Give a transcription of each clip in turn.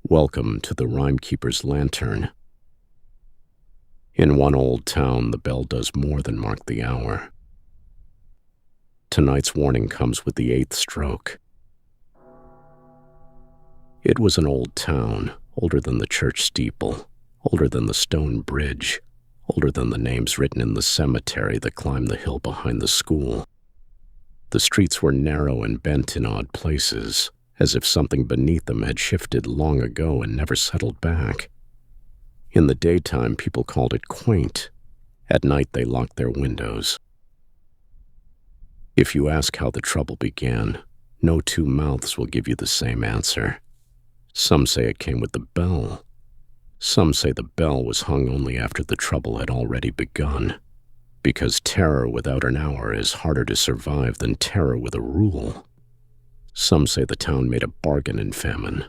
Welcome to the Rhymekeeper's Lantern. In one old town, the bell does more than mark the hour. Tonight's warning comes with the 8th stroke. It was an old town, older than the church steeple, older than the stone bridge, older than the names written in the cemetery that climbed the hill behind the school. The streets were narrow and bent in odd places, as if something beneath them had shifted long ago and never settled back. In the daytime, people called it quaint. At night, they locked their windows. If you ask how the trouble began, no two mouths will give you the same answer. Some say it came with the bell. Some say the bell was hung only after the trouble had already begun, because terror without an hour is harder to survive than terror with a rule. Some say the town made a bargain in famine.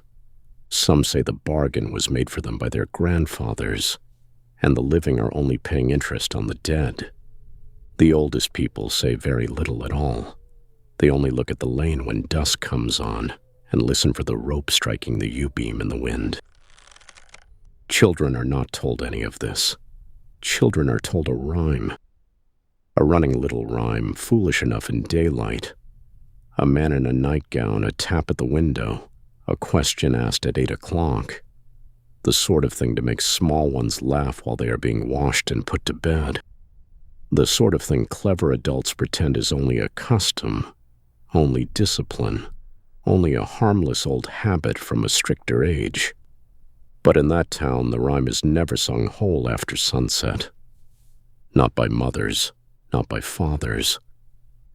Some say the bargain was made for them by their grandfathers, and the living are only paying interest on the dead. The oldest people say very little at all. They only look at the lane when dusk comes on and listen for the rope striking the U-beam in the wind. Children are not told any of this. Children are told a rhyme. A running little rhyme, foolish enough in daylight. A man in a nightgown, a tap at the window, a question asked at 8 o'clock. The sort of thing to make small ones laugh while they are being washed and put to bed. The sort of thing clever adults pretend is only a custom, only discipline, only a harmless old habit from a stricter age. But in that town, the rhyme is never sung whole after sunset. Not by mothers, not by fathers,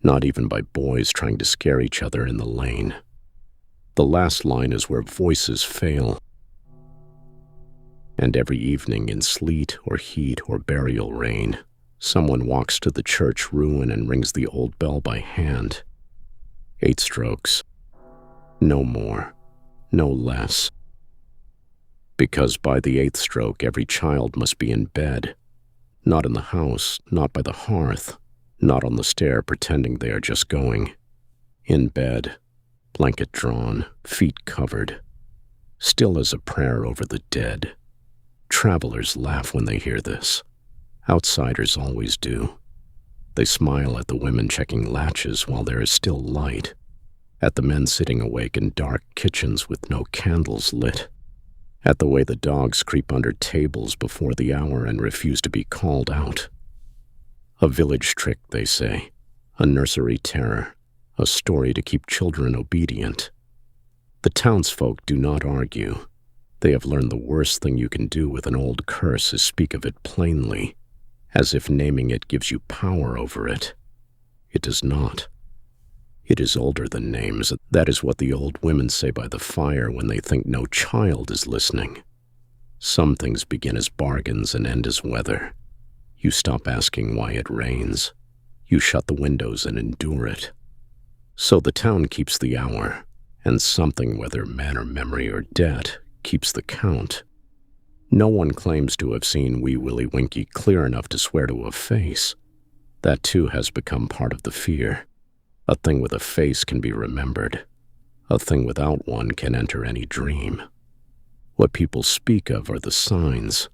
not even by boys trying to scare each other in the lane. The last line is where voices fail. And every evening in sleet or heat or burial rain, someone walks to the church ruin and rings the old bell by hand. 8 strokes. No more, no less. Because by the 8th stroke, every child must be in bed. Not in the house, not by the hearth, not on the stair pretending they are just going. In bed, blanket drawn, feet covered, still as a prayer over the dead. Travelers laugh when they hear this. Outsiders always do. They smile at the women checking latches while there is still light, at the men sitting awake in dark kitchens with no candles lit, at the way the dogs creep under tables before the hour and refuse to be called out. A village trick, they say, a nursery terror, a story to keep children obedient. The townsfolk do not argue. They have learned the worst thing you can do with an old curse is speak of it plainly, as if naming it gives you power over it. It does not. It is older than names. That is what the old women say by the fire when they think no child is listening. Some things begin as bargains and end as weather. You stop asking why it rains. You shut the windows and endure it. So the town keeps the hour, and something, whether man or memory or debt, keeps the count. No one claims to have seen wee Willie Winkie clear enough to swear to a face. That too has become part of the fear. A thing with a face can be remembered. A thing without one can enter any dream. What people speak of are the signs.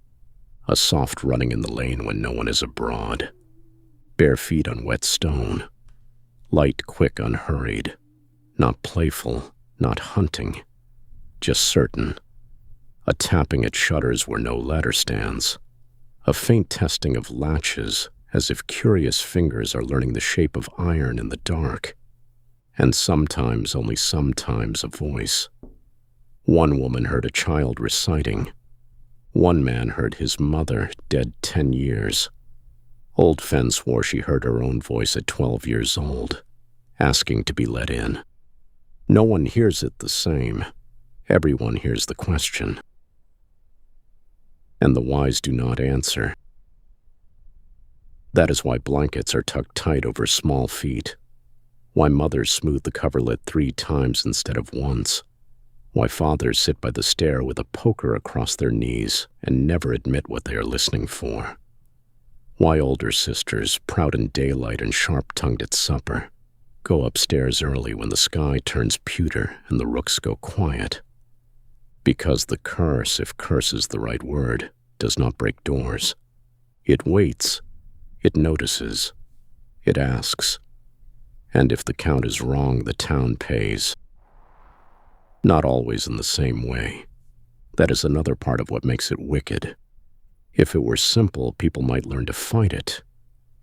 A soft running in the lane when no one is abroad. Bare feet on wet stone. Light, quick, unhurried. Not playful, not hunting. Just certain. A tapping at shutters where no ladder stands. A faint testing of latches, as if curious fingers are learning the shape of iron in the dark. And sometimes, only sometimes, a voice. One woman heard a child reciting. One man heard his mother, dead 10 years. Old Fen swore she heard her own voice at 12 years old, asking to be let in. No one hears it the same. Everyone hears the question. And the wise do not answer. That is why blankets are tucked tight over small feet. Why mothers smooth the coverlet 3 times instead of once. Why fathers sit by the stair with a poker across their knees and never admit what they are listening for. Why older sisters, proud in daylight and sharp-tongued at supper, go upstairs early when the sky turns pewter and the rooks go quiet. Because the curse, if curse is the right word, does not break doors. It waits, it notices, it asks. And if the count is wrong, the town pays. Not always in the same way. That is another part of what makes it wicked. If it were simple, people might learn to fight it.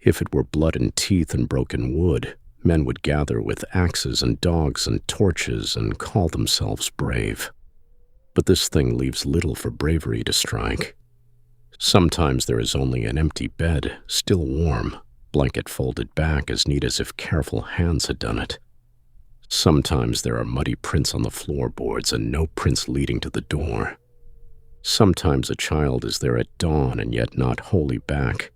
If it were blood and teeth and broken wood, men would gather with axes and dogs and torches and call themselves brave. But this thing leaves little for bravery to strike. Sometimes there is only an empty bed, still warm, blanket folded back as neat as if careful hands had done it. Sometimes there are muddy prints on the floorboards and no prints leading to the door. Sometimes a child is there at dawn and yet not wholly back,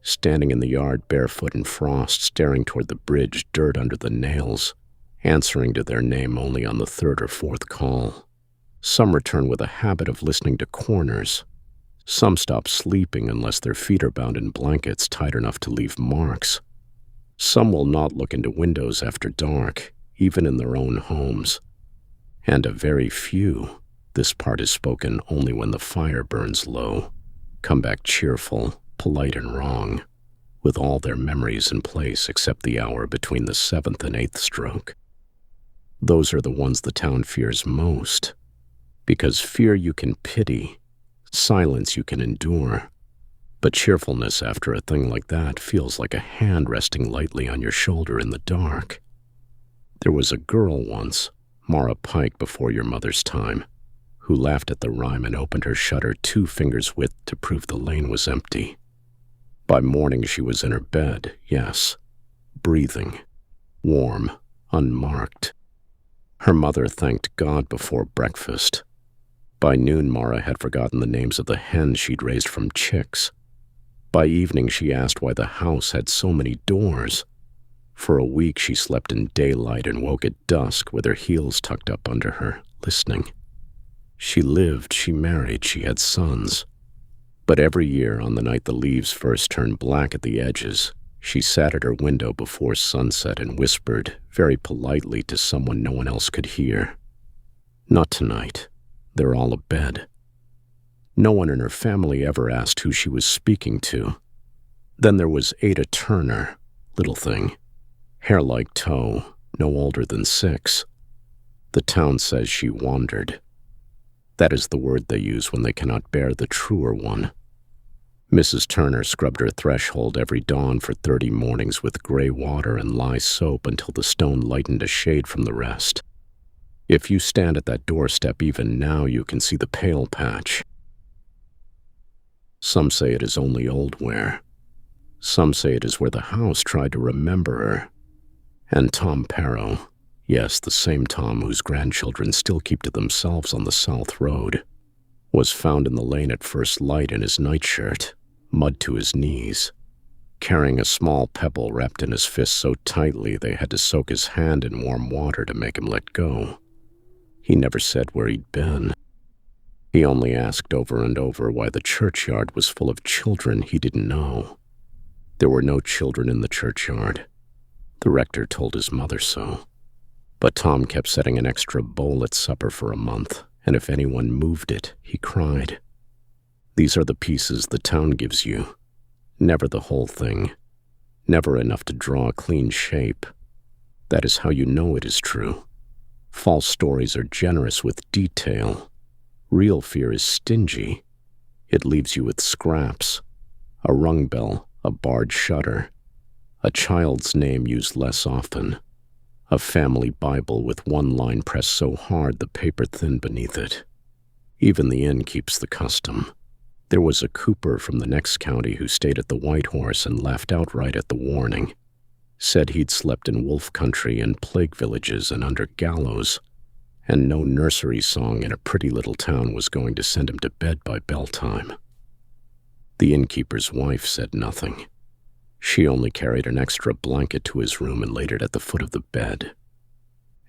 standing in the yard barefoot in frost, staring toward the bridge, dirt under the nails, answering to their name only on the third or fourth call. Some return with a habit of listening to corners. Some stop sleeping unless their feet are bound in blankets tight enough to leave marks. Some will not look into windows after dark, even in their own homes. And a very few, this part is spoken only when the fire burns low, come back cheerful, polite and wrong, with all their memories in place except the hour between the 7th and 8th stroke. Those are the ones the town fears most, because fear you can pity, silence you can endure, but cheerfulness after a thing like that feels like a hand resting lightly on your shoulder in the dark. There was a girl once, Mara Pike before your mother's time, who laughed at the rhyme and opened her shutter 2 fingers' width to prove the lane was empty. By morning she was in her bed, yes, breathing, warm, unmarked. Her mother thanked God before breakfast. By noon, Mara had forgotten the names of the hens she'd raised from chicks. By evening, she asked why the house had so many doors. For a week, she slept in daylight and woke at dusk with her heels tucked up under her, listening. She lived, she married, she had sons. But every year, on the night the leaves first turned black at the edges, she sat at her window before sunset and whispered, very politely to someone no one else could hear, "Not tonight. They're all abed." No one in her family ever asked who she was speaking to. Then there was Ada Turner, little thing, hair like tow, no older than 6. The town says she wandered. That is the word they use when they cannot bear the truer one. Mrs. Turner scrubbed her threshold every dawn for 30 mornings with gray water and lye soap until the stone lightened a shade from the rest. If you stand at that doorstep even now, you can see the pale patch. Some say it is only old ware. Some say it is where the house tried to remember her. And Tom Parrow, yes, the same Tom whose grandchildren still keep to themselves on the South Road, was found in the lane at first light in his nightshirt, mud to his knees, carrying a small pebble wrapped in his fist so tightly they had to soak his hand in warm water to make him let go. He never said where he'd been. He only asked over and over why the churchyard was full of children he didn't know. There were no children in the churchyard. The rector told his mother so. But Tom kept setting an extra bowl at supper for a month, and if anyone moved it, he cried. These are the pieces the town gives you. Never the whole thing. Never enough to draw a clean shape. That is how you know it is true. False stories are generous with detail. Real fear is stingy. It leaves you with scraps. A rung bell, a barred shutter. A child's name used less often. A family Bible with one line pressed so hard the paper thinned beneath it. Even the inn keeps the custom. There was a cooper from the next county who stayed at the White Horse and laughed outright at the warning. Said he'd slept in wolf country and plague villages and under gallows, and no nursery song in a pretty little town was going to send him to bed by bell time. The innkeeper's wife said nothing. She only carried an extra blanket to his room and laid it at the foot of the bed.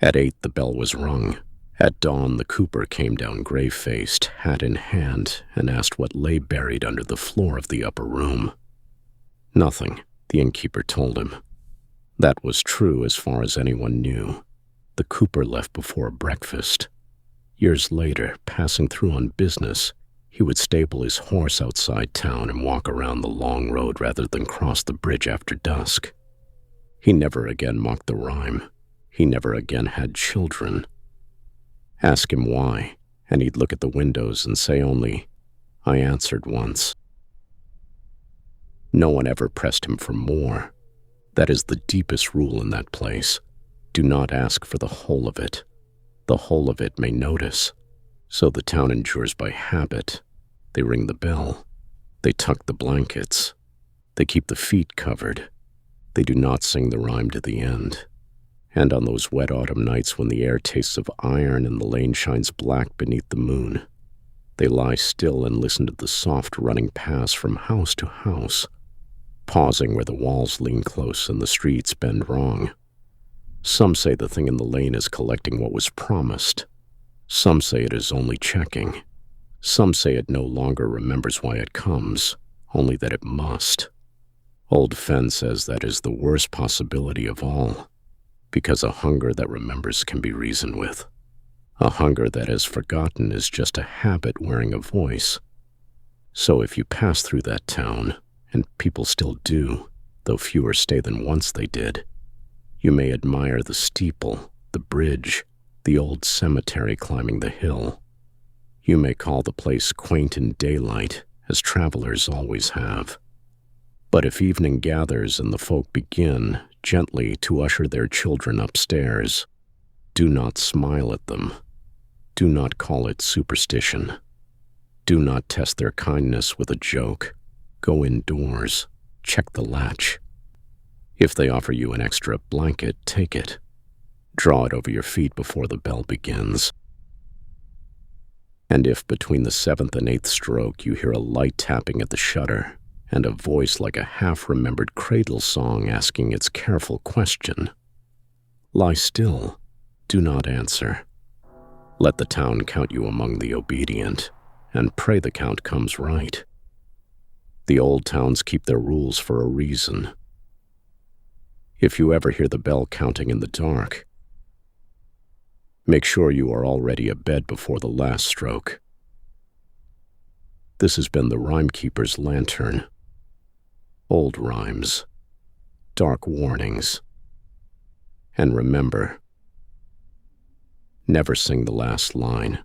At 8 the bell was rung. At dawn the cooper came down grey-faced, hat in hand, and asked what lay buried under the floor of the upper room. Nothing, the innkeeper told him. That was true as far as anyone knew. The cooper left before breakfast. Years later, passing through on business, he would stable his horse outside town and walk around the long road rather than cross the bridge after dusk. He never again mocked the rhyme. He never again had children. Ask him why, and he'd look at the windows and say only, "I answered once." No one ever pressed him for more. That is the deepest rule in that place. Do not ask for the whole of it. The whole of it may notice. So the town endures by habit. They ring the bell. They tuck the blankets. They keep the feet covered. They do not sing the rhyme to the end. And on those wet autumn nights when the air tastes of iron and the lane shines black beneath the moon, they lie still and listen to the soft running pass from house to house, pausing where the walls lean close and the streets bend wrong. Some say the thing in the lane is collecting what was promised. Some say it is only checking. Some say it no longer remembers why it comes, only that it must. Old Fen says that is the worst possibility of all, because a hunger that remembers can be reasoned with. A hunger that is forgotten is just a habit wearing a voice. So if you pass through that town, and people still do, though fewer stay than once they did, you may admire the steeple, the bridge, the old cemetery climbing the hill. You may call the place quaint in daylight, as travelers always have. But if evening gathers and the folk begin, gently, to usher their children upstairs, do not smile at them. Do not call it superstition. Do not test their kindness with a joke. Go indoors. Check the latch. If they offer you an extra blanket, take it. Draw it over your feet before the bell begins. And if between the 7th and 8th stroke you hear a light tapping at the shutter and a voice like a half-remembered cradle song asking its careful question, lie still. Do not answer. Let the town count you among the obedient, and pray the count comes right. The old towns keep their rules for a reason. If you ever hear the bell counting in the dark, make sure you are already abed before the last stroke. This has been the Rhymekeeper's Lantern. Old rhymes, dark warnings, and remember, never sing the last line.